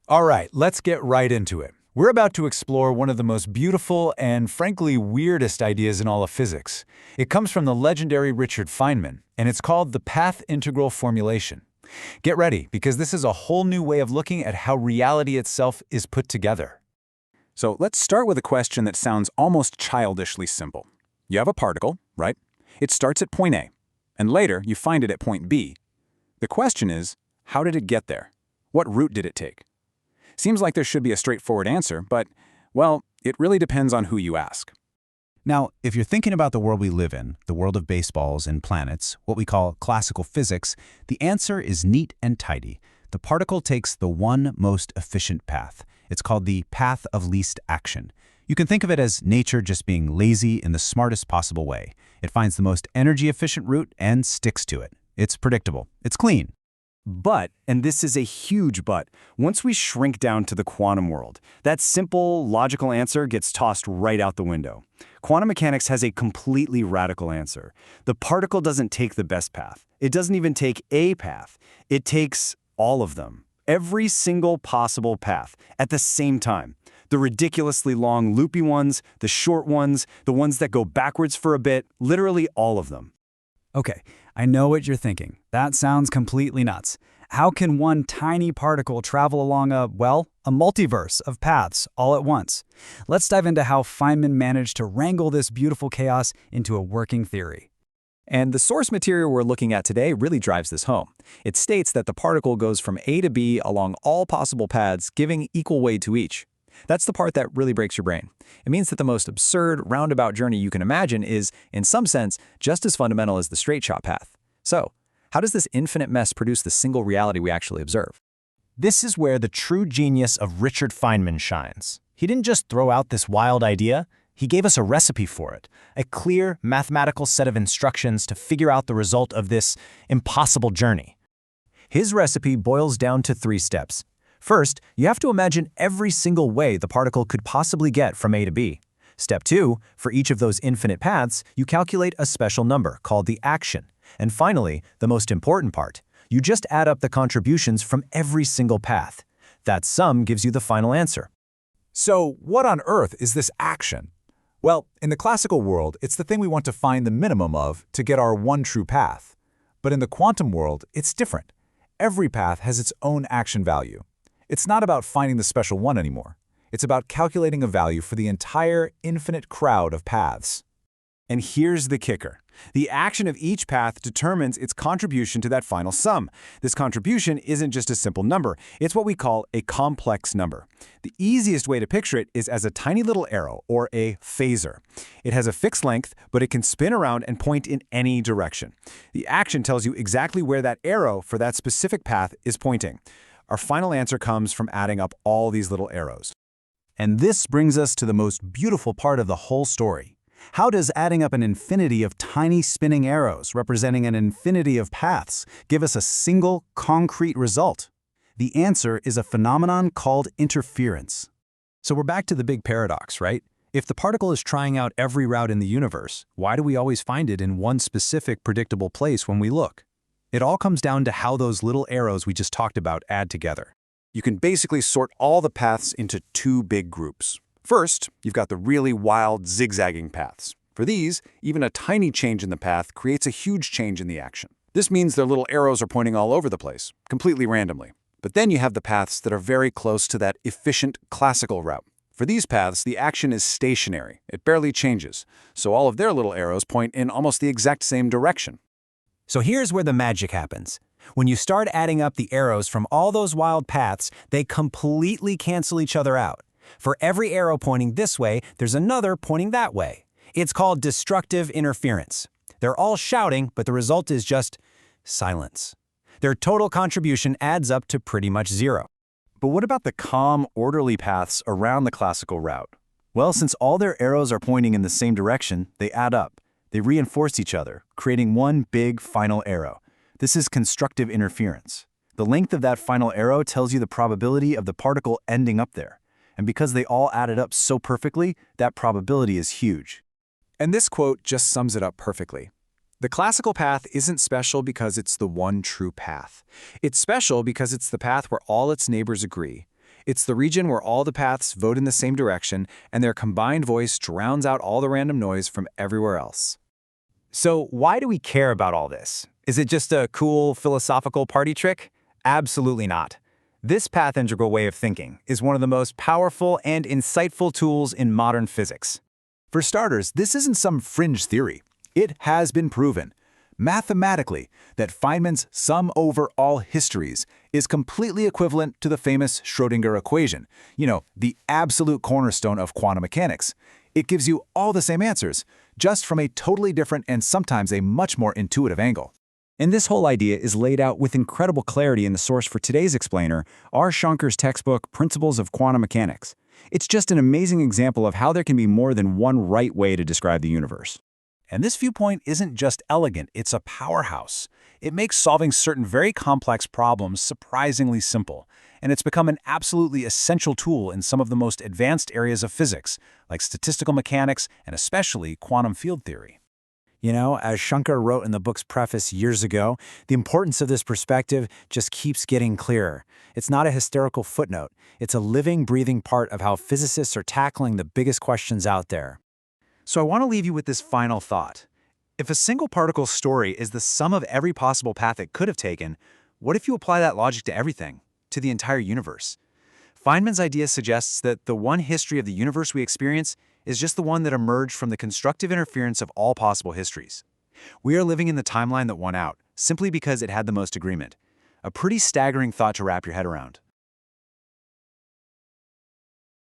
All right, let's get right into it. We're about to explore one of the most beautiful and, frankly, weirdest ideas in all of physics. It comes from the legendary Richard Feynman, and it's called the path integral formulation. Get ready, because this is a whole new way of looking at how reality itself is put together. So let's start with a question that sounds almost childishly simple. You have a particle, right? It starts at point A, and later you find it at point B. The question is, how did it get there? What route did it take? Seems like there should be a straightforward answer, but, well, it really depends on who you ask. Now, if you're thinking about the world we live in, the world of baseballs and planets, what we call classical physics, the answer is neat and tidy. The particle takes the one most efficient path. It's called the path of least action. You can think of it as nature just being lazy in the smartest possible way. It finds the most energy-efficient route and sticks to it. It's predictable. It's clean. But, and this is a huge but, once we shrink down to the quantum world, that simple, logical answer gets tossed right out the window. Quantum mechanics has a completely radical answer. The particle doesn't take the best path. It doesn't even take a path. It takes all of them. Every single possible path at the same time. The ridiculously long loopy ones, the short ones, the ones that go backwards for a bit, literally all of them. Okay, I know what you're thinking. That sounds completely nuts. How can one tiny particle travel along a multiverse of paths all at once? Let's dive into how Feynman managed to wrangle this beautiful chaos into a working theory. And the source material we're looking at today really drives this home. It states that the particle goes from A to B along all possible paths, giving equal weight to each. That's the part that really breaks your brain. It means that the most absurd, roundabout journey you can imagine is, in some sense, just as fundamental as the straight-shot path. So, how does this infinite mess produce the single reality we actually observe? This is where the true genius of Richard Feynman shines. He didn't just throw out this wild idea, he gave us a recipe for it, a clear mathematical set of instructions to figure out the result of this impossible journey. His recipe boils down to 3 steps. First, you have to imagine every single way the particle could possibly get from A to B. Step 2, for each of those infinite paths, you calculate a special number called the action. And finally, the most important part, you just add up the contributions from every single path. That sum gives you the final answer. So, what on earth is this action? Well, in the classical world, it's the thing we want to find the minimum of to get our one true path. But in the quantum world, it's different. Every path has its own action value. It's not about finding the special one anymore. It's about calculating a value for the entire infinite crowd of paths. And here's the kicker. The action of each path determines its contribution to that final sum. This contribution isn't just a simple number. It's what we call a complex number. The easiest way to picture it is as a tiny little arrow, or a phasor. It has a fixed length, but it can spin around and point in any direction. The action tells you exactly where that arrow for that specific path is pointing. Our final answer comes from adding up all these little arrows. And this brings us to the most beautiful part of the whole story. How does adding up an infinity of tiny spinning arrows representing an infinity of paths give us a single, concrete result? The answer is a phenomenon called interference. So we're back to the big paradox, right? If the particle is trying out every route in the universe, why do we always find it in one specific predictable place when we look? It all comes down to how those little arrows we just talked about add together. You can basically sort all the paths into 2 big groups. First, you've got the really wild, zigzagging paths. For these, even a tiny change in the path creates a huge change in the action. This means their little arrows are pointing all over the place, completely randomly. But then you have the paths that are very close to that efficient classical route. For these paths, the action is stationary. It barely changes. So all of their little arrows point in almost the exact same direction. So here's where the magic happens. When you start adding up the arrows from all those wild paths, they completely cancel each other out. For every arrow pointing this way, there's another pointing that way. It's called destructive interference. They're all shouting, but the result is just silence. Their total contribution adds up to pretty much 0. But what about the calm, orderly paths around the classical route? Well, since all their arrows are pointing in the same direction, they add up. They reinforce each other, creating one big final arrow. This is constructive interference. The length of that final arrow tells you the probability of the particle ending up there. And because they all added up so perfectly, that probability is huge. And this quote just sums it up perfectly. The classical path isn't special because it's the one true path. It's special because it's the path where all its neighbors agree. It's the region where all the paths vote in the same direction, and their combined voice drowns out all the random noise from everywhere else. So why do we care about all this? Is it just a cool philosophical party trick? Absolutely not. This path integral way of thinking is one of the most powerful and insightful tools in modern physics. For starters, this isn't some fringe theory. It has been proven, mathematically, that Feynman's sum over all histories is completely equivalent to the famous Schrödinger equation, the absolute cornerstone of quantum mechanics. It gives you all the same answers, just from a totally different and sometimes a much more intuitive angle. And this whole idea is laid out with incredible clarity in the source for today's explainer, R. Shonker's textbook, Principles of Quantum Mechanics. It's just an amazing example of how there can be more than one right way to describe the universe. And this viewpoint isn't just elegant, it's a powerhouse. It makes solving certain very complex problems surprisingly simple, and it's become an absolutely essential tool in some of the most advanced areas of physics, like statistical mechanics and especially quantum field theory. As Shonker wrote in the book's preface years ago, the importance of this perspective just keeps getting clearer. It's not a hysterical footnote. It's a living, breathing part of how physicists are tackling the biggest questions out there. So I want to leave you with this final thought. If a single particle's story is the sum of every possible path it could have taken, what if you apply that logic to everything, to the entire universe? Feynman's idea suggests that the one history of the universe we experience is just the one that emerged from the constructive interference of all possible histories. We are living in the timeline that won out, simply because it had the most agreement. A pretty staggering thought to wrap your head around.